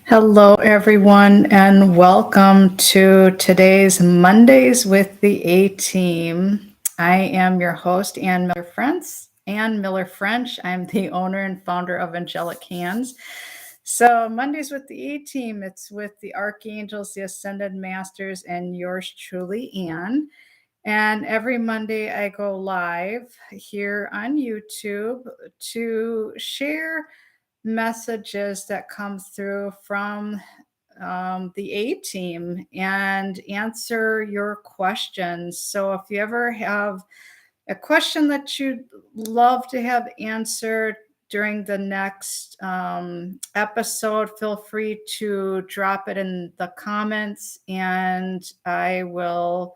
Hello, everyone, and welcome to today's Mondays with the A Team. I am your host, Ann Miller French. I'm the owner and founder of Angelik Hands. So, Mondays with the A Team, it's with the Archangels, the Ascended Masters, and yours truly, Ann. And every Monday, I go live here on YouTube to share messages that come through from the A team and answer your questions. So if you ever have a question that you'd love to have answered during the next episode, feel free to drop it in the comments and I will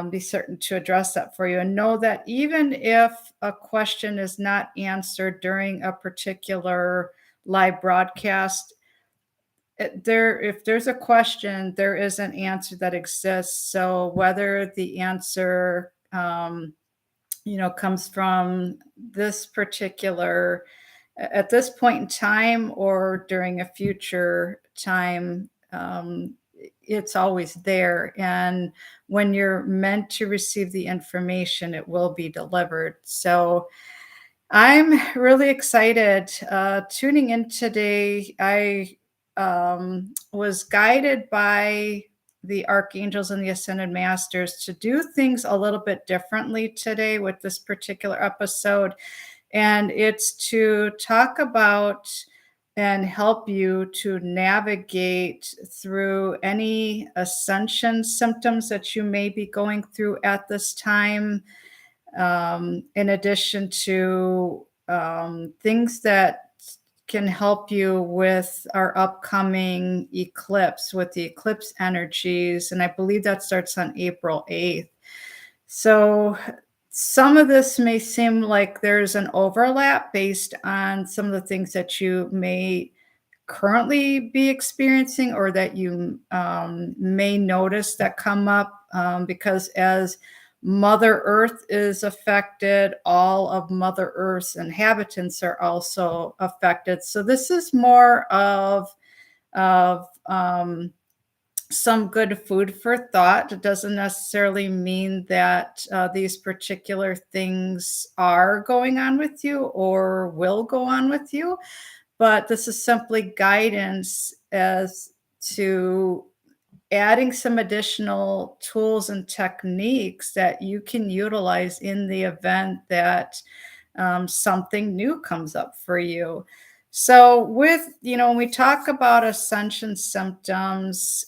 be certain to address that for you. And know that even if a question is not answered during a particular live broadcast, if there's a question, there is an answer that exists. So whether the answer, comes from this particular at this point in time or during a future time, it's always there. And when you're meant to receive the information, it will be delivered. So I'm really excited. Tuning in today, I was guided by the Archangels and the Ascended Masters to do things a little bit differently today with this particular episode. And it's to talk about and help you to navigate through any ascension symptoms that you may be going through at this time, in addition to things that can help you with our upcoming eclipse, with the eclipse energies. And I believe that starts on April 8th. So some of this may seem like there's an overlap based on some of the things that you may currently be experiencing or that you may notice that come up, because as Mother Earth is affected, all of Mother Earth's inhabitants are also affected. So this is more of some good food for thought. It doesn't necessarily mean that these particular things are going on with you or will go on with you, but this is simply guidance as to adding some additional tools and techniques that you can utilize in the event that something new comes up for you. So, when we talk about ascension symptoms,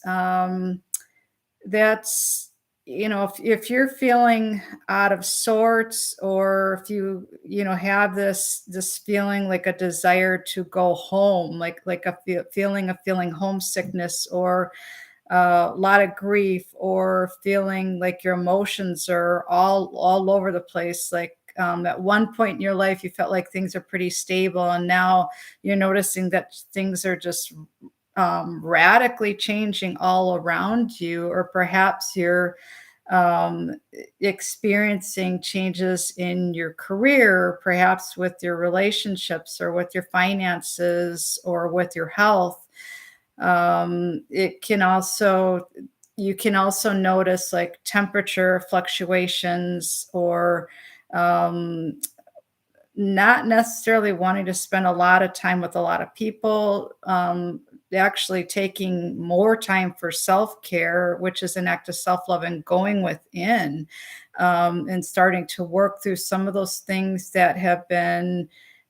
that's, if you're feeling out of sorts, or if you have this feeling like a desire to go home, like a feeling of feeling homesickness, or a lot of grief, or feeling like your emotions are all over the place, like at one point in your life you felt like things are pretty stable, and now you're noticing that things are just radically changing all around you, or perhaps you're um, experiencing changes in your career, perhaps with your relationships, or with your finances, or with your health. It can also You can also notice like temperature fluctuations, or um, not necessarily wanting to spend a lot of time with a lot of people, actually taking more time for self-care, which is an act of self-love, and going within, and starting to work through some of those things that have been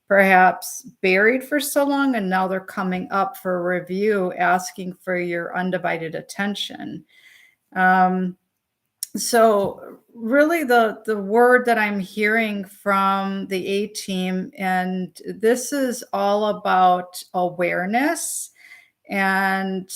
perhaps buried for so long, and now they're coming up for review, asking for your undivided attention. Um, so really the word that I'm hearing from the A team, and this is all about awareness, and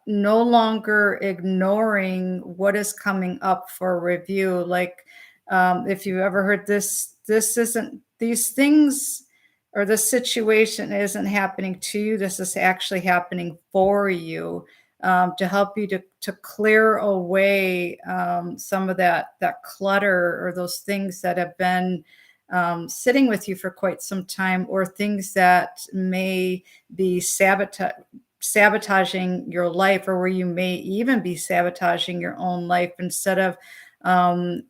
no longer ignoring what is coming up for review. Like, if you've ever heard this isn't these things, or this situation isn't happening to you. This is actually happening for you, to help you to clear away some of that clutter, or those things that have been sitting with you for quite some time, or things that may be sabotaging your life, or where you may even be sabotaging your own life, instead of um,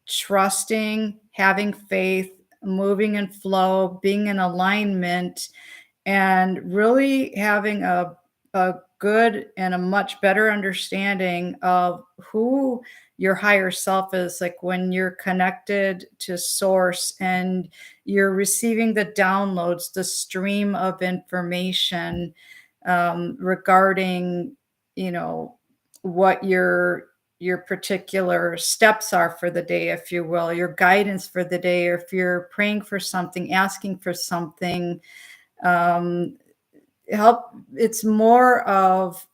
trusting, having faith, moving in flow, being in alignment, and really having a good and a much better understanding of who your higher self is. Like when you're connected to source and you're receiving the downloads, the stream of information regarding, you know, what your particular steps are for the day, if you will, your guidance for the day, or if you're praying for something, asking for something, um, help it's more of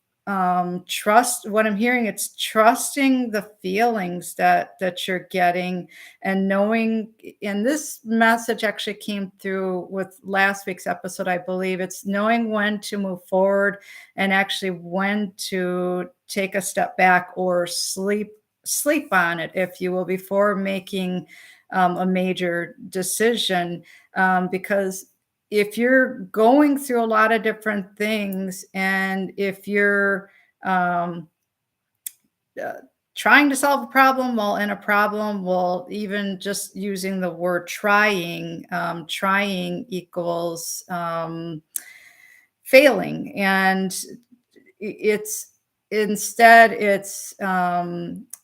trust. What I'm hearing, it's trusting the feelings that you're getting, and knowing. And this message actually came through with last week's episode, I believe. It's knowing when to move forward, and actually when to take a step back, or sleep on it, if you will, before making a major decision. Because if you're going through a lot of different things, and if you're um, uh, trying to solve a problem while in a problem, well, even just using the word trying, trying equals failing. And it's instead it's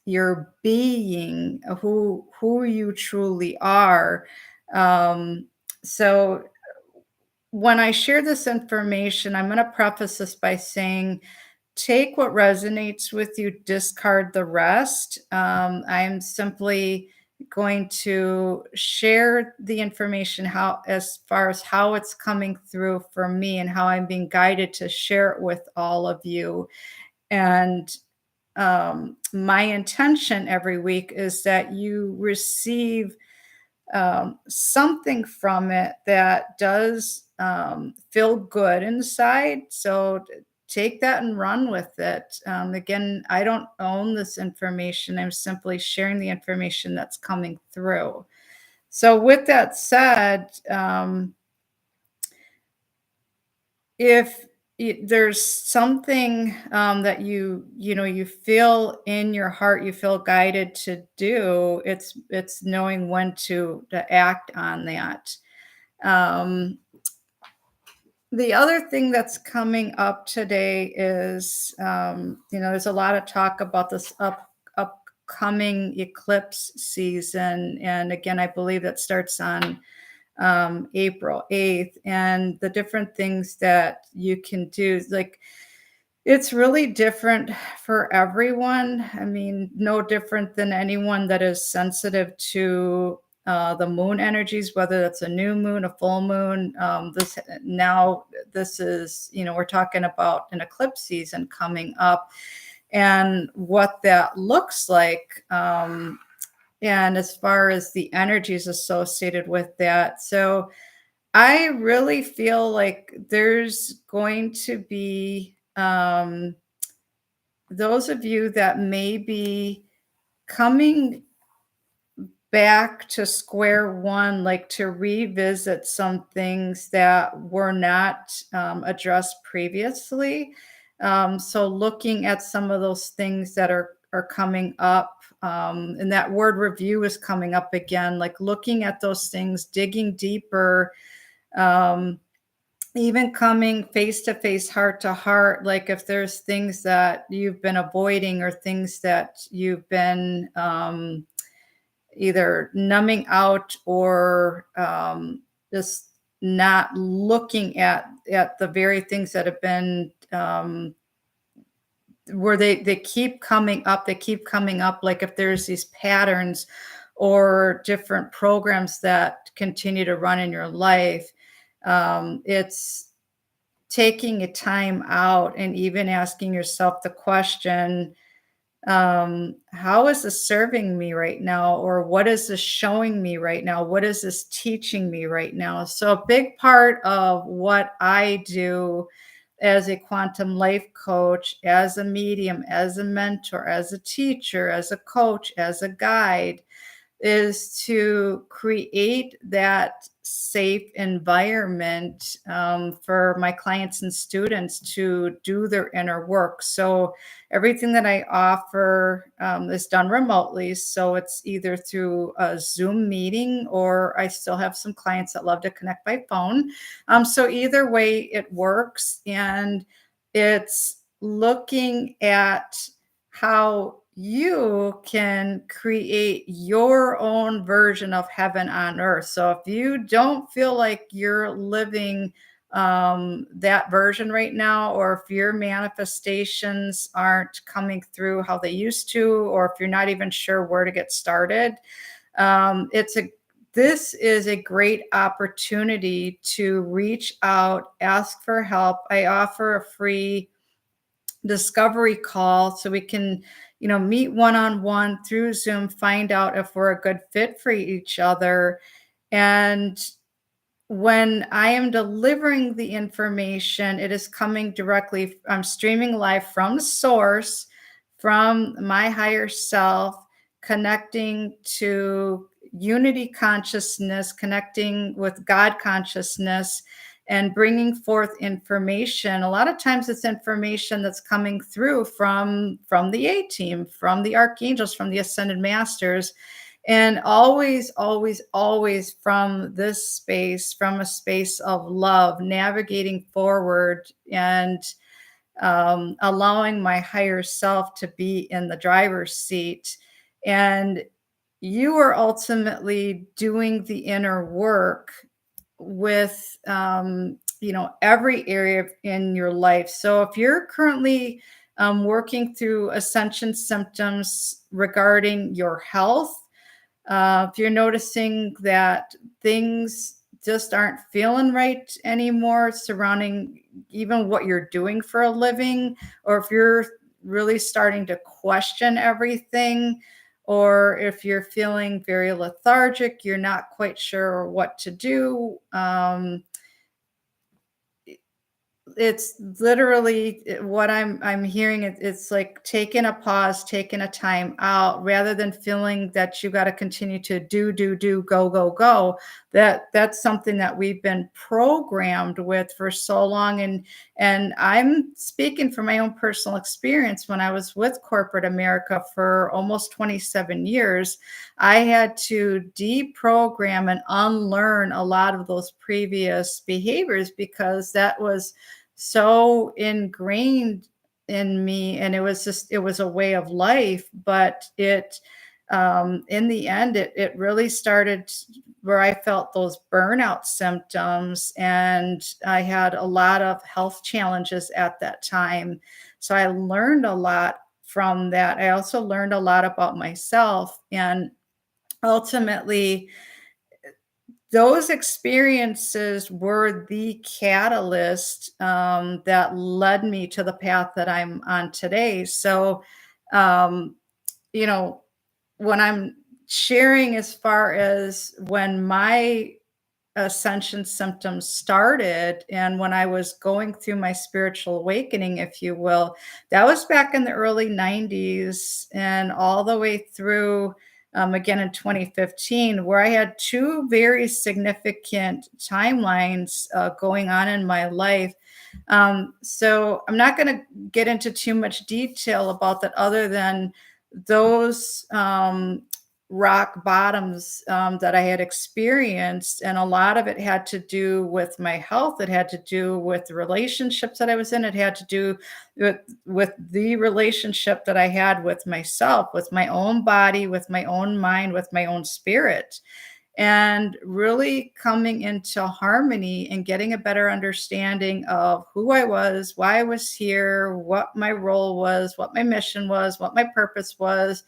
your being, who you truly are. So when I share this information, I'm going to preface this by saying, take what resonates with you, discard the rest. I'm simply going to share the information, how, as far as how it's coming through for me, and how I'm being guided to share it with all of you. And my intention every week is that you receive something from it that does feel good inside. So take that and run with it. Again, I don't own this information. I'm simply sharing the information that's coming through. So, with that said, if there's something that you feel in your heart, you feel guided to do, it's knowing when to act on that. um, the other thing that's coming up today is, there's a lot of talk about this upcoming eclipse season, and again, I believe that starts on April 8th, and the different things that you can do. Like, it's really different for everyone. I mean, no different than anyone that is sensitive to the moon energies, whether that's a new moon, a full moon. This is, we're talking about an eclipse season coming up, and what that looks like. And as far as the energies associated with that. So I really feel like there's going to be those of you that may be coming back to square one, like to revisit some things that were not addressed previously. So looking at some of those things that are coming up, and that word review is coming up again, like looking at those things, digging deeper, um, even coming face to face, heart to heart, like if there's things that you've been avoiding, or things that you've been either numbing out, or just not looking at the very things that have been where they keep coming up, like if there's these patterns or different programs that continue to run in your life. It's taking a time out and even asking yourself the question, how is this serving me right now? Or what is this showing me right now? What is this teaching me right now? So a big part of what I do as a quantum life coach, as a medium, as a mentor, as a teacher, as a coach, as a guide, is to create that safe environment for my clients and students to do their inner work. So everything that I offer is done remotely. So it's either through a Zoom meeting, or I still have some clients that love to connect by phone. So either way, it works. And it's looking at how you can create your own version of heaven on earth. So if you don't feel like you're living that version right now, or if your manifestations aren't coming through how they used to, or if you're not even sure where to get started, it's a this is a great opportunity to reach out, ask for help. I offer a free discovery call so we can, meet one on one through Zoom, find out if we're a good fit for each other. And when I am delivering the information, it is coming directly, I'm streaming live from source, from my higher self, connecting to unity consciousness, connecting with God consciousness, and bringing forth information. A lot of times it's information that's coming through from the A team, from the archangels, from the ascended masters, and always, always, always from this space, from a space of love, navigating forward, and allowing my higher self to be in the driver's seat. And you are ultimately doing the inner work with every area in your life. So if you're currently working through ascension symptoms regarding your health, if you're noticing that things just aren't feeling right anymore surrounding even what you're doing for a living, or if you're really starting to question everything, or if you're feeling very lethargic, you're not quite sure what to do, it's literally what I'm hearing. It's like taking a pause, taking a time out, rather than feeling that you got to continue to do, go, go, go. That's something that we've been programmed with for so long. And I'm speaking from my own personal experience. When I was with corporate America for almost 27 years, I had to deprogram and unlearn a lot of those previous behaviors, because that was so ingrained in me, and it was a way of life. But it in the end, it really started where I felt those burnout symptoms, and I had a lot of health challenges at that time. So I learned a lot from that. I also learned a lot about myself, and ultimately those experiences were the catalyst that led me to the path that I'm on today. So, um, you know, when I'm sharing as far as when my ascension symptoms started and when I was going through my spiritual awakening, if you will, that was back in the early 90s and all the way through again in 2015, where I had two very significant timelines going on in my life. So I'm not going to get into too much detail about that, other than those rock bottoms that I had experienced. And a lot of it had to do with my health. It had to do with the relationships that I was in. It had to do with the relationship that I had with myself, with my own body, with my own mind, with my own spirit, and really coming into harmony and getting a better understanding of who I was, why I was here, what my role was, what my mission was, what my purpose was,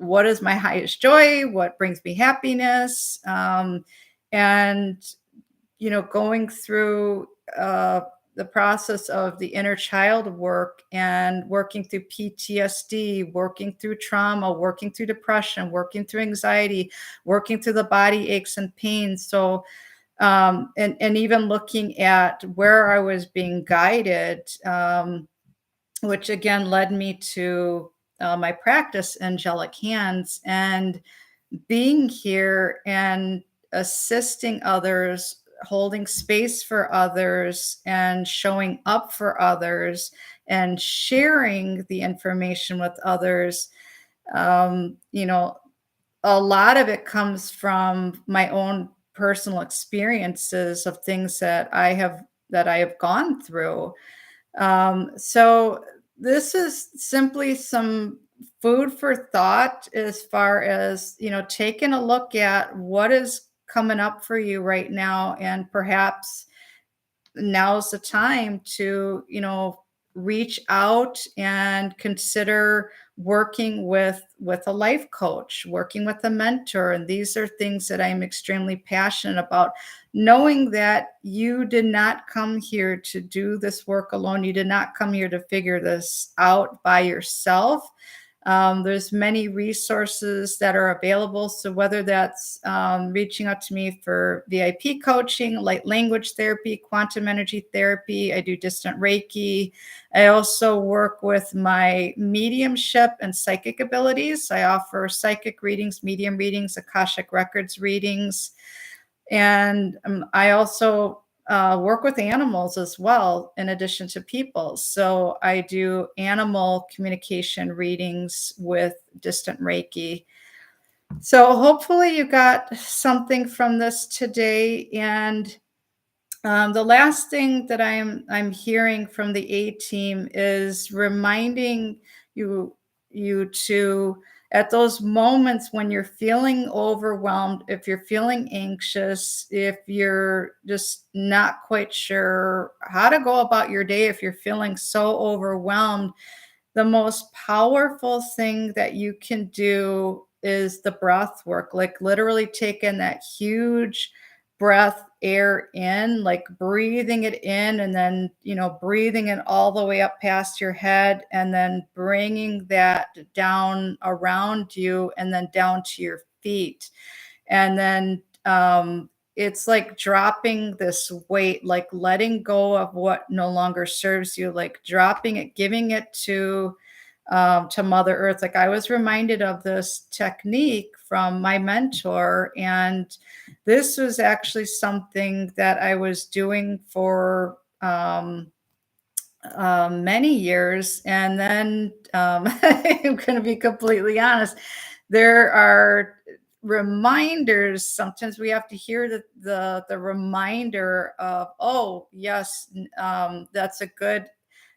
what is my highest joy, what brings me happiness, and going through the process of the inner child work and working through PTSD, working through trauma, working through depression, working through anxiety, working through the body aches and pains. So, and even looking at where I was being guided, which again led me to my practice, Angelic Hands, and being here and assisting others, holding space for others, and showing up for others, and sharing the information with others. You know, a lot of it comes from my own personal experiences of things that I have gone through. So this is simply some food for thought as far as, taking a look at what is coming up for you right now, and perhaps now's the time to, reach out and consider working with a life coach, working with a mentor. And these are things that I'm extremely passionate about, knowing that you did not come here to do this work alone. You did not come here to figure this out by yourself. There's many resources that are available. So whether that's reaching out to me for VIP coaching, light language therapy, quantum energy therapy, I do distant Reiki. I also work with my mediumship and psychic abilities. I offer psychic readings, medium readings, Akashic records readings. And I also work with animals as well, in addition to people. So I do animal communication readings with distant Reiki. So hopefully you got something from this today. And the last thing that I'm hearing from the A team is reminding you to, at those moments when you're feeling overwhelmed, if you're feeling anxious, if you're just not quite sure how to go about your day, if you're feeling so overwhelmed, the most powerful thing that you can do is the breath work, like literally taking that huge breath air in, like breathing it in, and then, breathing it all the way up past your head, and then bringing that down around you and then down to your feet. And then it's like dropping this weight, like letting go of what no longer serves you, like dropping it, giving it to Mother Earth. Like I was reminded of this technique from my mentor, and this was actually something that I was doing for many years. And then I'm going to be completely honest, there are reminders. Sometimes we have to hear the reminder of, oh yes, that's a good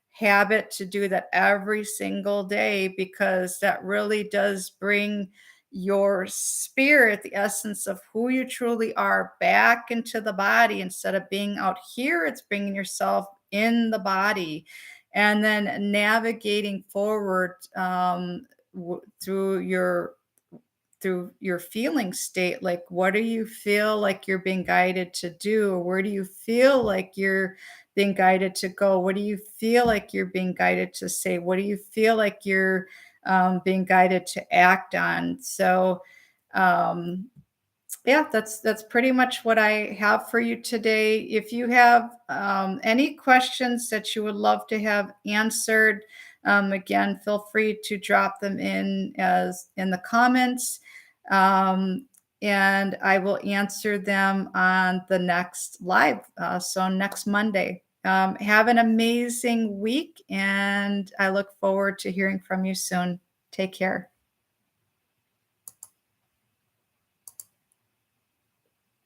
habit to do that every single day, because that really does bring your spirit, the essence of who you truly are, back into the body. Instead of being out here, it's bringing yourself in the body, and then navigating forward through your feeling state. Like, what do you feel like you're being guided to do? Where do you feel like you're being guided to go? What do you feel like you're being guided to say? What do you feel like you're being guided to act on? So um, yeah, that's pretty much what I have for you today. If you have any questions that you would love to have answered, again, feel free to drop them in the comments, um, and I will answer them on the next live. So next Monday. Have an amazing week, and I look forward to hearing from you soon. Take care.